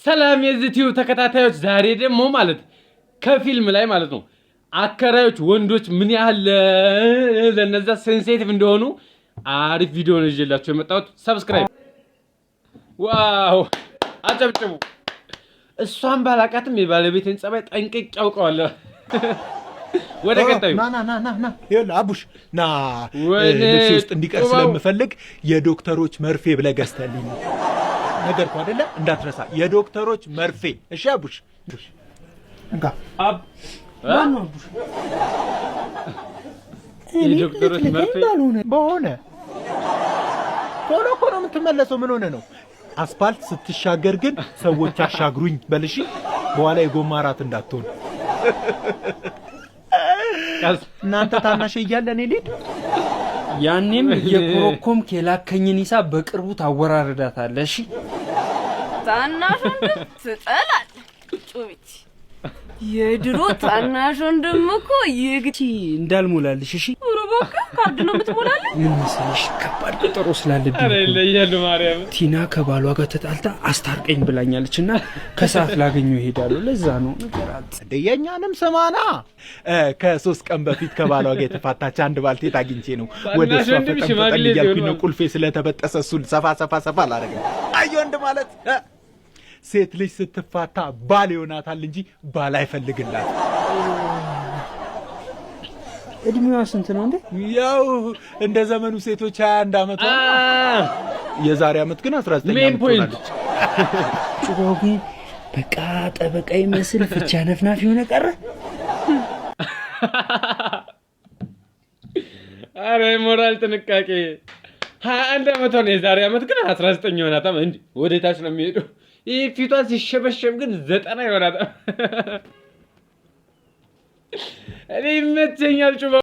ሰላም የዚቲው ተከታታዮች፣ ዛሬ ደግሞ ማለት ከፊልም ላይ ማለት ነው አከራዮች ወንዶች ምን ያህል ለነዛ ሴንሲቲቭ እንደሆኑ አሪፍ ቪዲዮ ነው ይዤላችሁ የመጣሁት። ሰብስክራይብ ዋው አጨብጭቡ። እሷን ባላቃትም የባለቤቴን ጸባይ ጠንቅቄ አውቀዋለሁ። ወደ ቀጣዩ ና ይኸውልህ አቡሽ ና ልብስ ውስጥ እንዲቀር ስለምፈልግ የዶክተሮች መርፌ ብለህ ገዝተልኝ ነገርኩ አይደለ? እንዳትረሳ የዶክተሮች መርፌ። እሺ አቡሽ እንካ ማን ነው አቡሽ? የዶክተሮች መርፌ በሆነ ቶሎ እኮ ነው የምትመለሰው። ምን ሆነ ነው? አስፓልት ስትሻገር ግን ሰዎች አሻግሩኝ በልሽ፣ በኋላ የጎማ ራት እንዳትሆን። እናንተ ታናሽ እያለ እኔ ልሂድ። ያኔም የኮረኮም ከላከኝን ሂሳብ በቅርቡ ታወራረዳታለሽ። ታናሽ ወንድም ትጠላለህ ጩቢት። የድሮ ታናሽ ወንድም እኮ ይግቲ እንዳልሞላልሽ። እሺ ሩቦካ ካርድ ነው የምትሞላልህ። ምን መሰለሽ ከባድ ቀጠሮ ስላለብኝ አረ ለየሉ ማርያም ቲና ከባሏ ጋር ተጣልታ አስታርቀኝ ብላኛለችና ከሳት ላገኘው እሄዳለሁ። ለዛ ነው ነገራት። ደየኛንም ሰማና ከ3 ቀን በፊት ከባሏ ጋር የተፋታች አንድ ባልቴት አግኝቼ ነው ወደ እሷ ፈጠን እያልኩኝ ነው። ቁልፌ ስለተበጠሰ እሱን ሰፋ ላደረገ አይ ወንድ ማለት ሴት ልጅ ስትፋታ ባል ይሆናታል እንጂ ባል አይፈልግላት። እድሜዋ ስንት ነው እንዴ? ያው እንደ ዘመኑ ሴቶች 21 ዓመቷ የዛሬ ዓመት ግን 19 ዓመት ሆናለች። ጭራው ግን በቃ ጠበቃ ይመስል ፍቻ ነፍናፍ የሆነ ቀረ። አረ ሞራል ጥንቃቄ 21 ዓመቷ ነው። የዛሬ ዓመት ግን 19 ይሆናታል። እንዴ ወደ ታች ነው የሚሄደው። ይህ ፊቷ ሲሸበሸብ ግን 90 ይሆናታል። እኔ ይመቸኛል ጩባ